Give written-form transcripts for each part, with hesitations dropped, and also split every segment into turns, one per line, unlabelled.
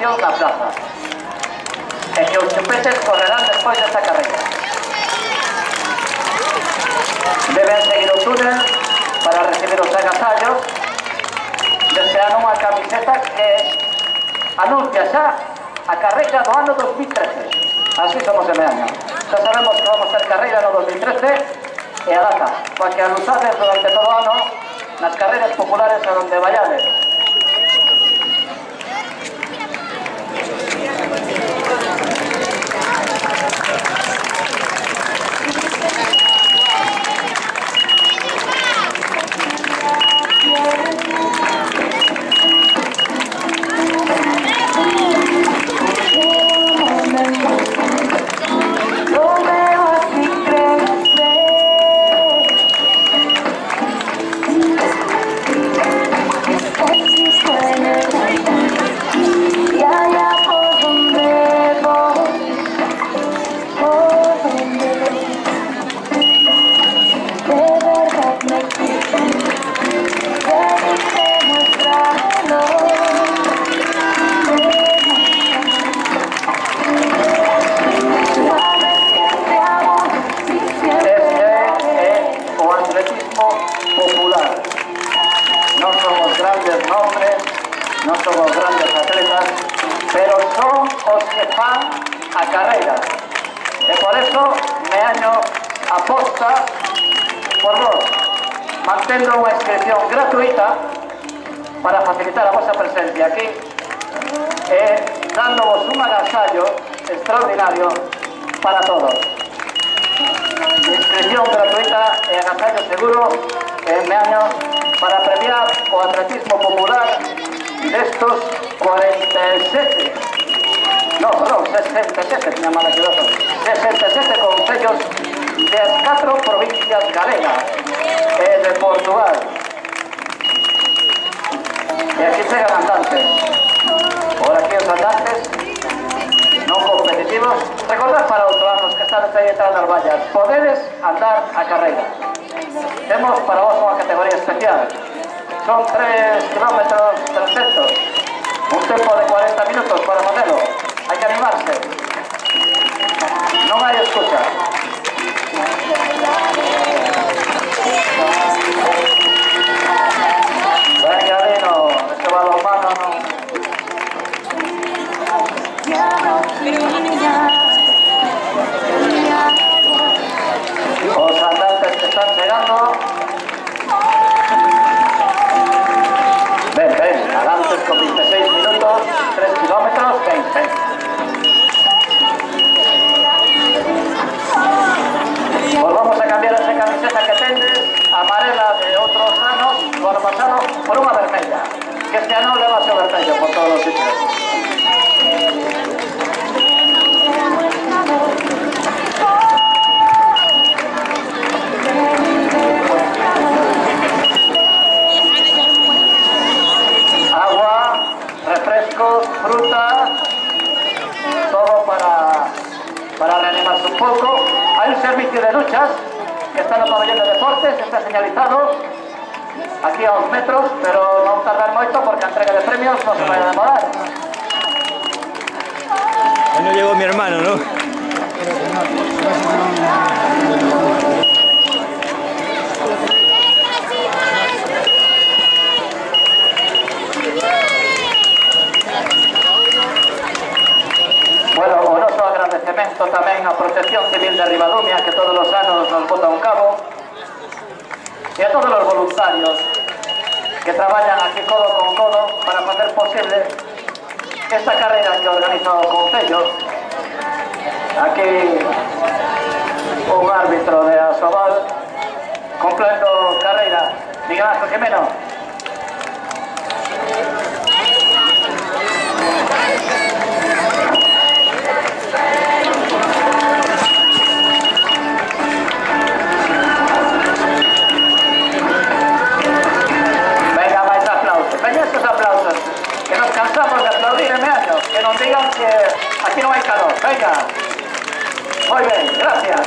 animación na plaza. E que os chupetes correrán despois desta carreira. Deben seguir o túnel para recibir os agasallos. Desean unha camiseta que anuncia xa a carreira do ano 2013. Así somos en Meaño. Xa sabemos que vamos ter carreira no 2013 e a data, para que alusades durante todo o ano nas carreiras populares a donde vayades. Non son os grandes atletas, pero son os que fan a carreira. E por eso Meaño aposta por vos, mantendo unha inscripción gratuita para facilitar a vosa presencia aquí e dándovos un agasallo extraordinario para todos. Inscripción gratuita e agasallo seguro en Meaño para premiar o atletismo popular destos 47, no, perdón, 67, tiña mal equivocado, 67 concellos das 4 provincias galegas e de Portugal. E aquí chegan andantes. Por aquí os andantes non competitivos. Recordad para outros anos que estades aí detrás das vallas, podedes andar a carreira. Temos para vos unha categoría especial. Son 3 kilómetros 300, un tempo de 40 minutos para facelo. Hai que animarse, non hai excusa. Venga, Dino, ese balonmano non... Os andantes que están chegando. Ven, adelante con 26 minutos, 3 kilómetros, ven. Pues vamos a cambiar esa camiseta que tendes, amarela de outros anos, do ano pasado, por unha vermella, que este ano leva o vermello por todos os sitios. Agua, refrescos, fruta, todo para reanimarse un poco. Hay un servicio de duchas que está en el pabellón de deportes, está señalizado aquí a 2 metros, pero no tardar moito porque a entrega de premios no se vaya a demorar.
Ahí no llegó mi hermano, ¿no?
Bueno, o noso agradecemento tamén a Protección Civil de Ribadumia, que todos os anos nos bota un cabo, e a todos os voluntarios que traballan aquí codo con codo para facer posible esta carreira que organiza o Concello. Aquí un árbitro de Asobal completo carreira. Miguel Ángel Jimeno. Que nos cansamos de aplaudir en Meaño, que nos digan que aquí no hay calor. Venga. Muy bien, gracias.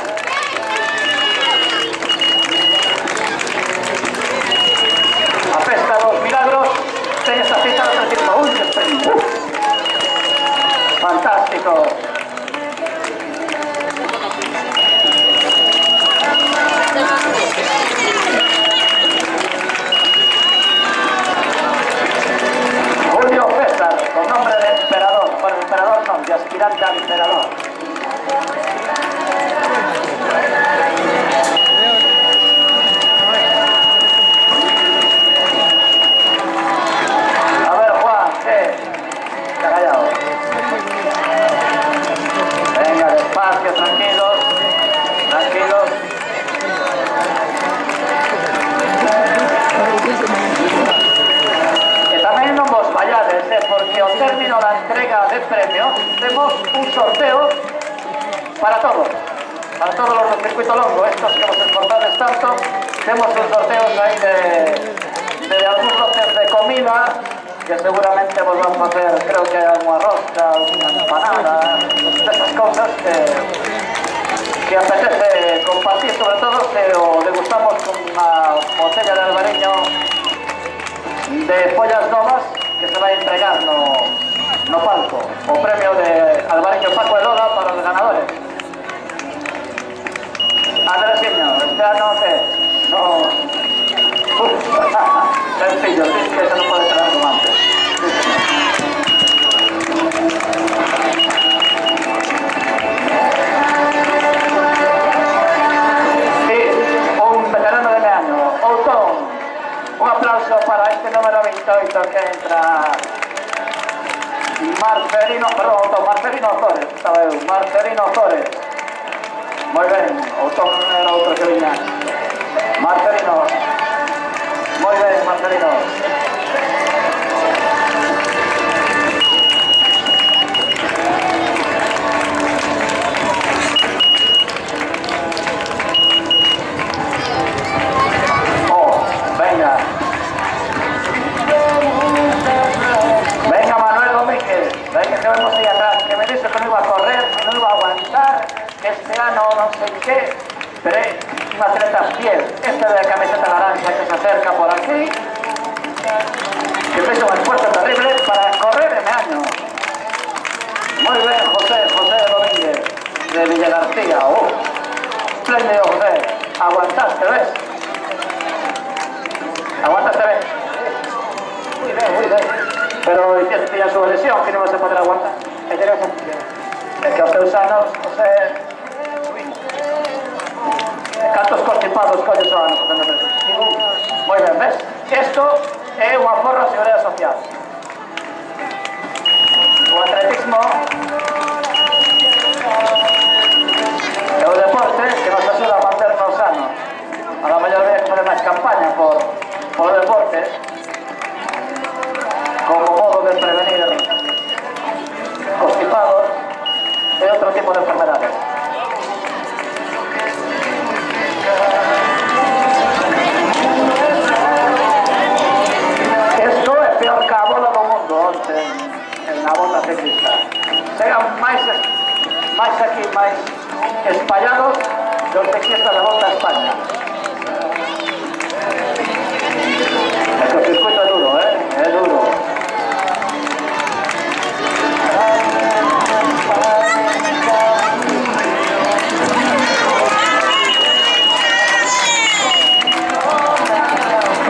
sorteos para todos los del circuito longo, estos que nos esforzamos tanto. Tenemos un sorteos ahí de algunos lotes de comida, que seguramente vos vamos a hacer, creo que alguna rosca, una empanada, de esas cosas que apetece compartir, sobre todo si o degustamos una botella de albariño de pollas novas que se va a entregar no palco, o premio de albariño Paco Elola para los ganadores. Andresiño, este año que no... sencillo, sí, que eso no puede ser algo antes. Sí, un veterano de mi año, Outón. Un aplauso para este número 28 que entra Marcelino Torres, Marcelino Torres. Muy bien, Outón era otro que venía. Marcelino, muy bien, Marcelino. Venga Manuel Domínguez, venga que vemos ahí atrás, que me dice que no iba a correr, que no iba a aguantar, que este año no sé qué, pero es un atleta fiel, este de la camiseta naranja que se acerca por aquí, que hizo un esfuerzo terrible para correr en año. Muy bien, José Domínguez, de Villa García, espléndido José, aguantaste, ¿ves? Aguántate, ¿ves? Muy bien. Pero ¿y ya su lesión? Que no se podrá aguantar. Es que os usanos, cantos constipados, coño son. Muy bien, ¿ves? Esto es un aforro de seguridad social. O atletismo é o deporte que nos ayuda a manternos sanos. A la mayor vez que más campaña por el deporte como modo de prevenir constipados y otro tipo de enfermedades. Esto é peor que a bola do mundo onte en la bota ciclista. Sean máis aquí, máis espallados los ciclistas da Volta a España. Es que el circuito es duro, es duro.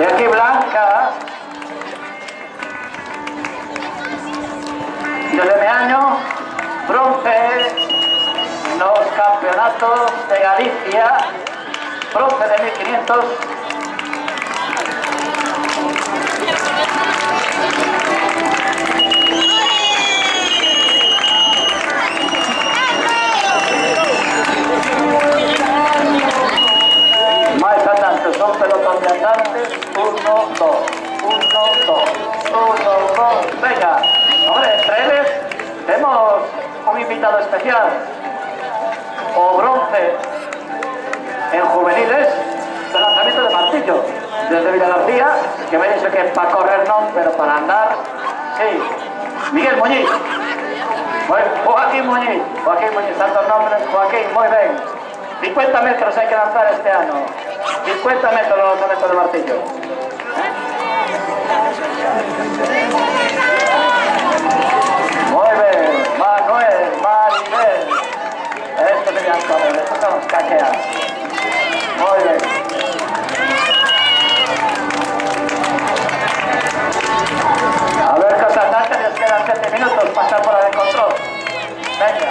Y aquí Blanca, desde mi año, bronce en los campeonatos de Galicia, bronce de 1500. Más andantes, son pelotón de andantes, 1, 2, 1, 2, 1, 2, venga, hombre, entre ellos tenemos un invitado especial, o bronce en juveniles de lanzamiento de martillo, desde Villa García, que me dice que para correr no, pero para andar, sí. Miguel Muñiz, Joaquín Muñiz, tantos nombres, Joaquín, muy bien. 50 metros hay que lanzar este año, 50 metros los lanzamientos de martillo. Muy bien, Manuel, Maribel. Esto tenían que ver, esto nos caquea. Muy bien. A ver, cosas antes, les quedan 7 minutos, pasar por el control. Venga.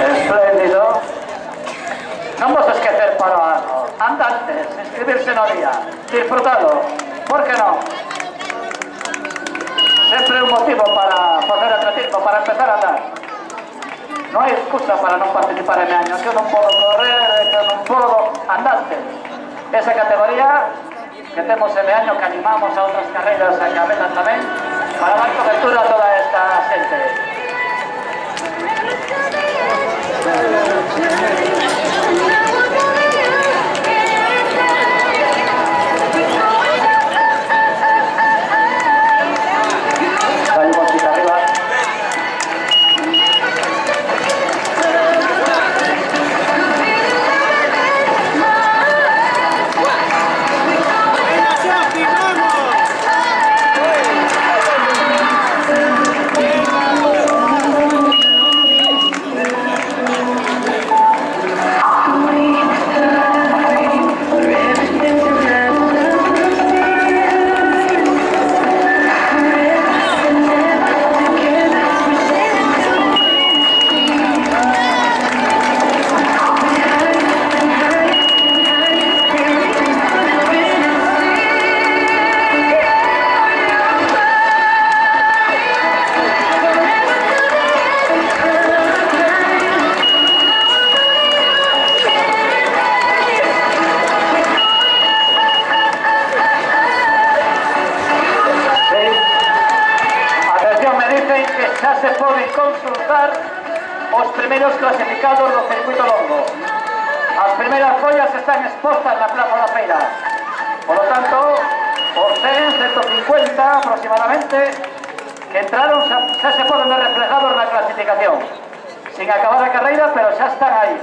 Espléndido. No vamos a esquecer para algo. Andantes, inscribirse no día. Disfrutado. ¿Por qué no? Sempre un motivo para facer atletismo, para empezar a andar. Non hai excusa para non participar en año, que eu non podo correr, que eu non podo andarte. Esa categoría que temos en año, que animamos a outras carreiras a que vendan tamén, para dar cobertura a toda esta xente. xa se poden consultar os primeiros clasificados do circuito longo. As primeiras follas están expostas na Plaza da Feira. Por lo tanto, os 150 aproximadamente que entraron xa se poden ver reflejados na clasificación. Sin acabar a carreira, pero xa están aí.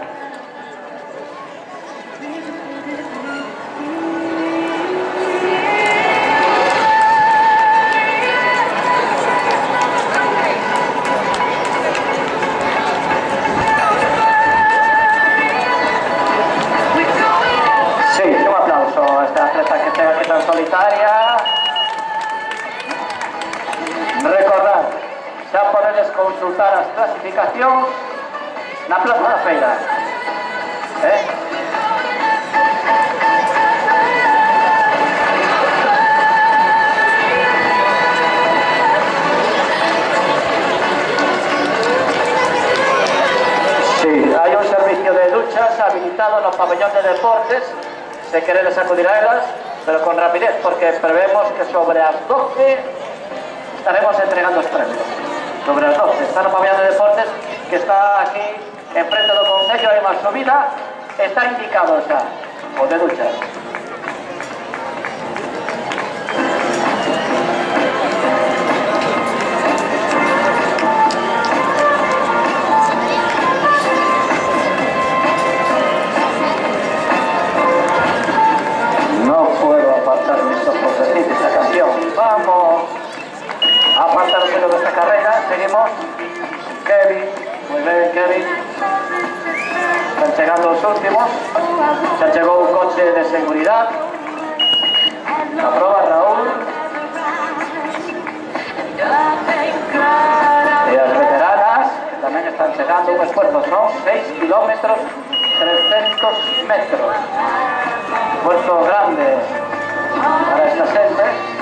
Solitaria. Recordad, xa podedes consultar as clasificacións na Plaza da Feira. Sí, hai un servicio de duchas habilitado no pabellón de deportes, se queredes acudir a elas, pero con rapidez, porque prevemos que sobre as 12 estaremos entregando os premios. Sobre as 12, está no pabellón de deportes, que está aquí enfrente do Concello, hai máis subida, está indicado xa, o de duchas. Vamos a apartarse de esta carrera. Seguimos. Kevin, muy bien, Kevin. Están llegando los últimos. Ya llegó un coche de seguridad. La prueba Raúl. Y las veteranas, que también están llegando. Un esfuerzo, son 6 kilómetros, 300 metros. Esfuerzo grande para esta gente.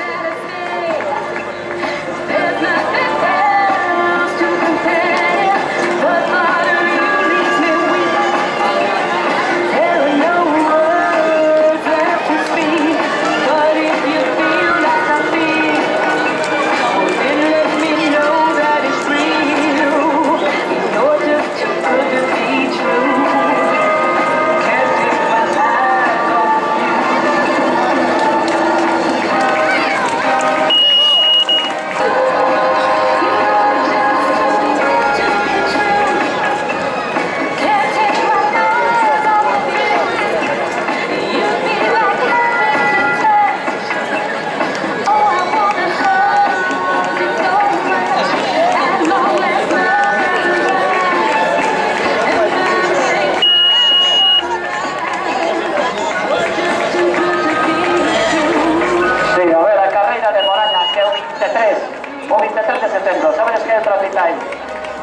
O 23 de setembro, sabedes que é o traffic light.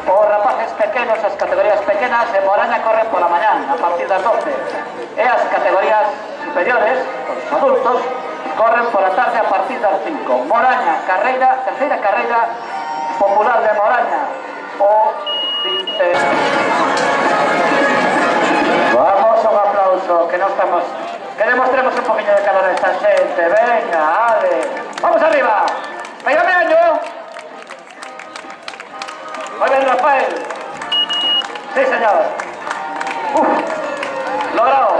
Os rapaces pequenos, as categorías pequenas, en Moraña corren pola mañán, a partir das 12. E as categorías superiores, os adultos, corren por la tarde a partir das 5. Moraña, terceira carreira popular de Moraña. O 20. Vamos, un aplauso, que no estamos... Que demostremos un poquillo de calor a esta gente. Venga, ale. Vamos arriba. Pégame año. Muy bien, Rafael. Sí, señor. Logrado.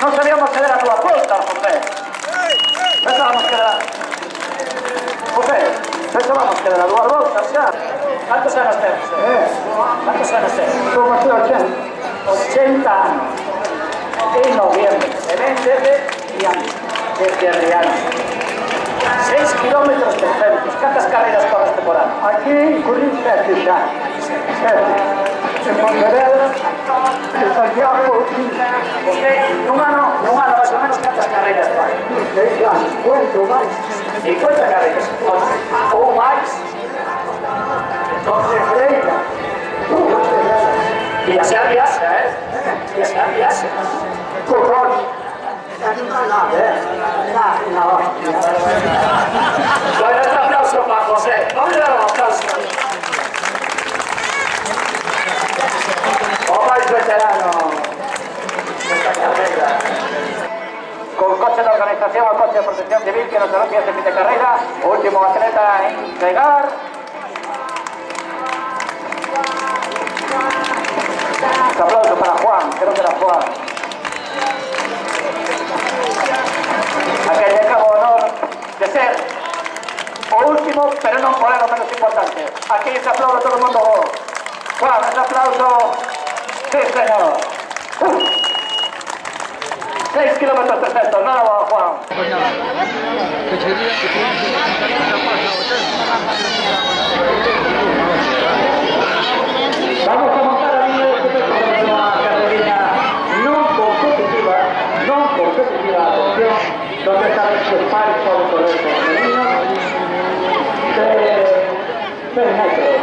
No sabíamos que era dúas voltas, José. Pensábamos que era... José, pensábamos que era dúas voltas, xa. Cantos anos tens? Cantos anos tens? Como que 80. 80 anos. En noviembre. E ven desde Riano. 6 kilómetros perfectos. Cantas carreiras correste por ano? Aquí corrí 7 xa. 7. En Pontevedra, en Santiago, nun ano máis ou menos cantas carreiras fai? 50 máis. 50 carreiras? Ou máis? Entonces, freira. Viaxar, viaxa. Corrón. Na hostia. Bueno, otro aplauso para José. Vamos a dar un aplauso. O máis veterano nesta carreira. Con coche de organización o coche de protección civil que nos anuncia este fin de carreira. O último atleta en llegar. Un aplauso para Juan, creo que era Juan. A que lle acabo o honor de ser o último, pero non por lo menos importante. Aquí se aplaude todo o mundo. Juan, un aplauso. Sí, señor. 6 kilómetros perfectos, nada más, Juan. Vamos a montar a línea de suceso de una carrerilla non competitiva, atención, donde sabes que el par puede correr con los niños de 3 metros.